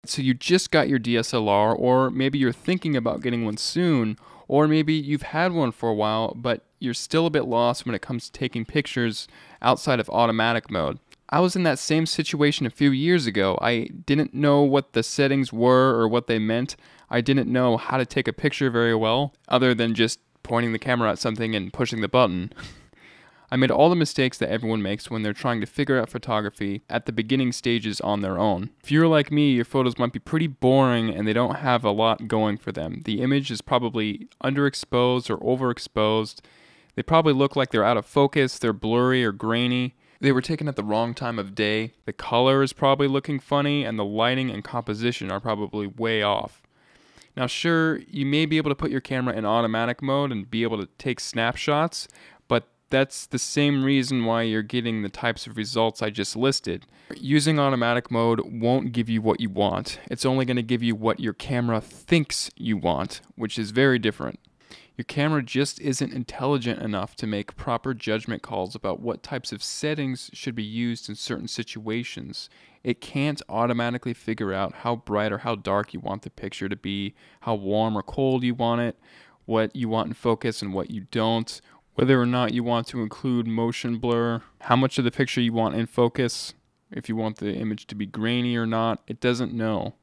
So you just got your DSLR, or maybe you're thinking about getting one soon, or maybe you've had one for a while, but you're still a bit lost when it comes to taking pictures outside of automatic mode. I was in that same situation a few years ago. I didn't know what the settings were or what they meant. I didn't know how to take a picture very well, other than just pointing the camera at something and pushing the button. I made all the mistakes that everyone makes when they're trying to figure out photography at the beginning stages on their own. If you're like me, your photos might be pretty boring and they don't have a lot going for them. The image is probably underexposed or overexposed. They probably look like they're out of focus, they're blurry or grainy. They were taken at the wrong time of day. The color is probably looking funny, and the lighting and composition are probably way off. Now, sure, you may be able to put your camera in automatic mode and be able to take snapshots, but that's the same reason why you're getting the types of results I just listed. Using automatic mode won't give you what you want. It's only going to give you what your camera thinks you want, which is very different. Your camera just isn't intelligent enough to make proper judgment calls about what types of settings should be used in certain situations. It can't automatically figure out how bright or how dark you want the picture to be, how warm or cold you want it, what you want in focus and what you don't, whether or not you want to include motion blur, how much of the picture you want in focus, if you want the image to be grainy or not. It doesn't know.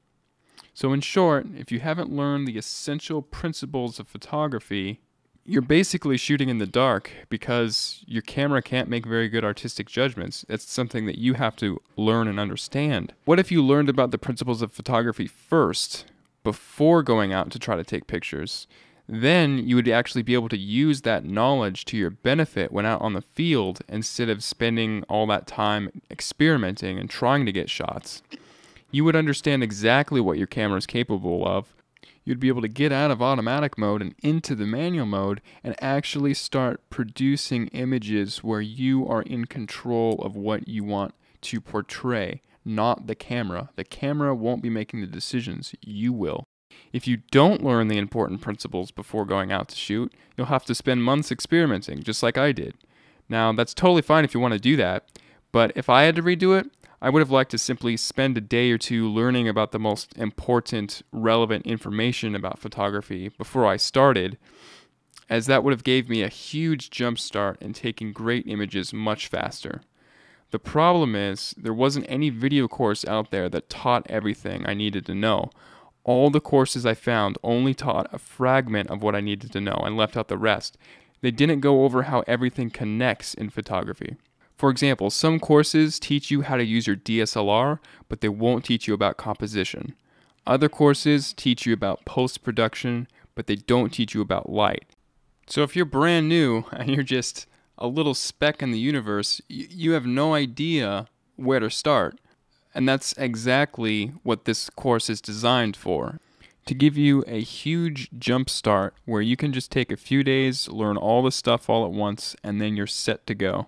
So in short, if you haven't learned the essential principles of photography, you're basically shooting in the dark because your camera can't make very good artistic judgments. It's something that you have to learn and understand. What if you learned about the principles of photography first, before going out to try to take pictures? Then you would actually be able to use that knowledge to your benefit when out on the field, instead of spending all that time experimenting and trying to get shots. You would understand exactly what your camera is capable of. You'd be able to get out of automatic mode and into the manual mode and actually start producing images where you are in control of what you want to portray, not the camera. The camera won't be making the decisions, you will. If you don't learn the important principles before going out to shoot, you'll have to spend months experimenting, just like I did. Now, that's totally fine if you want to do that, but if I had to redo it, I would have liked to simply spend a day or two learning about the most important, relevant information about photography before I started, as that would have gave me a huge jump start in taking great images much faster. The problem is, there wasn't any video course out there that taught everything I needed to know. All the courses I found only taught a fragment of what I needed to know and left out the rest. They didn't go over how everything connects in photography. For example, some courses teach you how to use your DSLR, but they won't teach you about composition. Other courses teach you about post-production, but they don't teach you about light. So if you're brand new and you're just a little speck in the universe, you have no idea where to start. And that's exactly what this course is designed for. To give you a huge jump start where you can just take a few days, learn all the stuff all at once, and then you're set to go.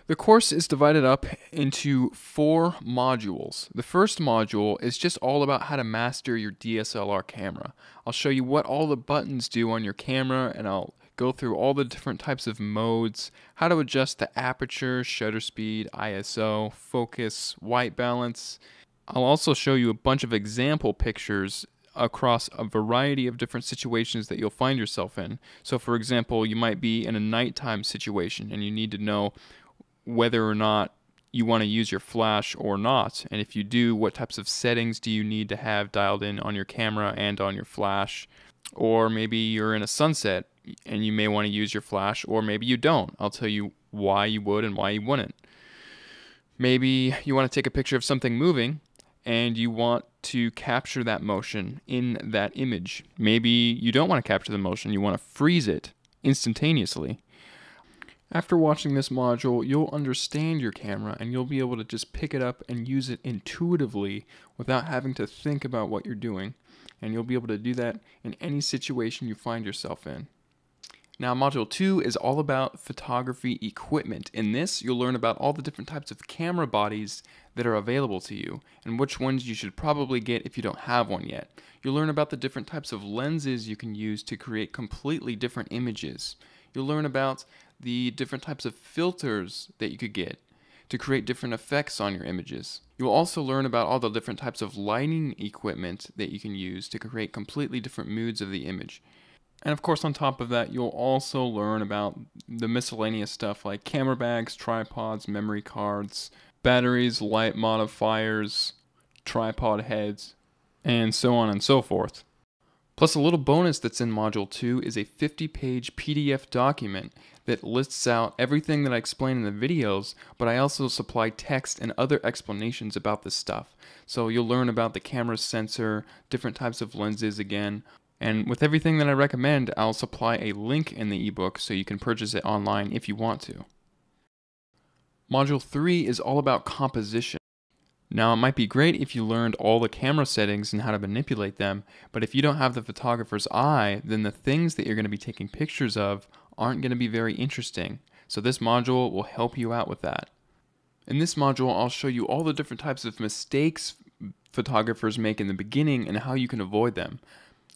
The course is divided up into 4 modules. The first module is just all about how to master your DSLR camera. I'll show you what all the buttons do on your camera, and I'll go through all the different types of modes, how to adjust the aperture, shutter speed, ISO, focus, white balance. I'll also show you a bunch of example pictures across a variety of different situations that you'll find yourself in. So for example, you might be in a nighttime situation and you need to know whether or not you want to use your flash or not. And if you do, what types of settings do you need to have dialed in on your camera and on your flash? Or maybe you're in a sunset and you may want to use your flash, or maybe you don't. I'll tell you why you would and why you wouldn't. Maybe you want to take a picture of something moving and you want to capture that motion in that image. Maybe you don't want to capture the motion, you want to freeze it instantaneously. After watching this module, you'll understand your camera and you'll be able to just pick it up and use it intuitively without having to think about what you're doing. And you'll be able to do that in any situation you find yourself in. Now, Module 2 is all about photography equipment. In this, you'll learn about all the different types of camera bodies that are available to you and which ones you should probably get if you don't have one yet. You'll learn about the different types of lenses you can use to create completely different images. You'll learn about the different types of filters that you could get. to create different effects on your images. You'll also learn about all the different types of lighting equipment that you can use to create completely different moods of the image. And of course, on top of that, you'll also learn about the miscellaneous stuff like camera bags, tripods, memory cards, batteries, light modifiers, tripod heads, and so on and so forth. Plus, a little bonus that's in Module 2 is a 50-page PDF document that lists out everything that I explain in the videos, but I also supply text and other explanations about this stuff. So you'll learn about the camera sensor, different types of lenses again, and with everything that I recommend, I'll supply a link in the ebook so you can purchase it online if you want to. Module 3 is all about composition. Now, it might be great if you learned all the camera settings and how to manipulate them, but if you don't have the photographer's eye, then the things that you're going to be taking pictures of aren't going to be very interesting. So this module will help you out with that. In this module, I'll show you all the different types of mistakes photographers make in the beginning and how you can avoid them.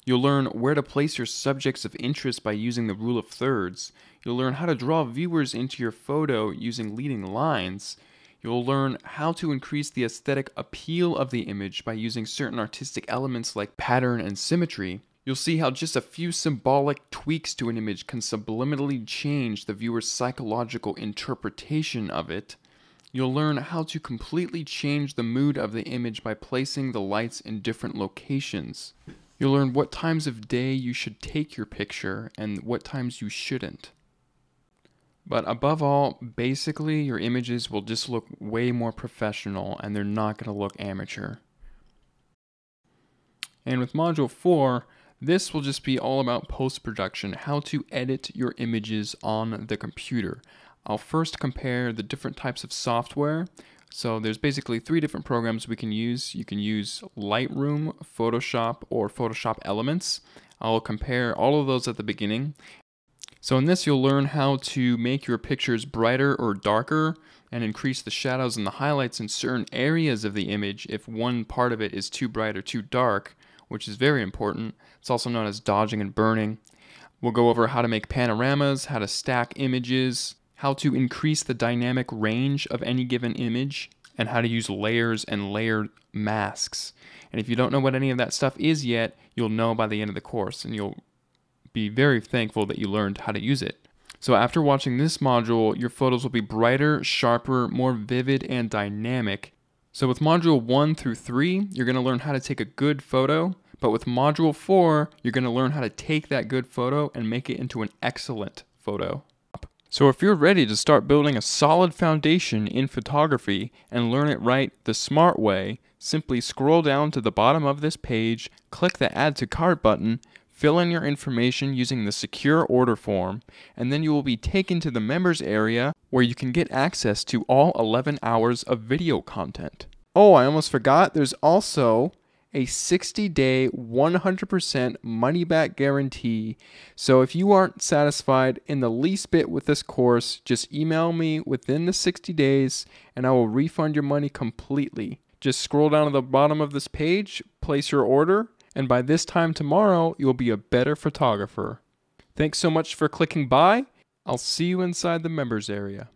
You'll learn where to place your subjects of interest by using the rule of thirds. You'll learn how to draw viewers into your photo using leading lines. You'll learn how to increase the aesthetic appeal of the image by using certain artistic elements like pattern and symmetry. You'll see how just a few symbolic tweaks to an image can subliminally change the viewer's psychological interpretation of it. You'll learn how to completely change the mood of the image by placing the lights in different locations. You'll learn what times of day you should take your picture and what times you shouldn't. But above all, basically, your images will just look way more professional and they're not going to look amateur. And with Module 4, this will just be all about post-production, how to edit your images on the computer. I'll first compare the different types of software. So there's basically 3 different programs we can use. You can use Lightroom, Photoshop, or Photoshop Elements. I'll compare all of those at the beginning. So in this, you'll learn how to make your pictures brighter or darker and increase the shadows and the highlights in certain areas of the image if one part of it is too bright or too dark, which is very important. It's also known as dodging and burning. We'll go over how to make panoramas, how to stack images, how to increase the dynamic range of any given image, and how to use layers and layered masks. And if you don't know what any of that stuff is yet, you'll know by the end of the course, and you'll be very thankful that you learned how to use it. So after watching this module, your photos will be brighter, sharper, more vivid, and dynamic. So with Module 1 through 3, you're going to learn how to take a good photo, but with Module 4, you're going to learn how to take that good photo and make it into an excellent photo. So if you're ready to start building a solid foundation in photography and learn it right the smart way, simply scroll down to the bottom of this page, click the Add to Cart button, fill in your information using the secure order form, and then you will be taken to the members area where you can get access to all 11 hours of video content. Oh, I almost forgot, there's also a 60-day, 100% money-back guarantee. So if you aren't satisfied in the least bit with this course, just email me within the 60 days and I will refund your money completely. Just scroll down to the bottom of this page, place your order, and by this time tomorrow, you'll be a better photographer. Thanks so much for clicking by. I'll see you inside the members area.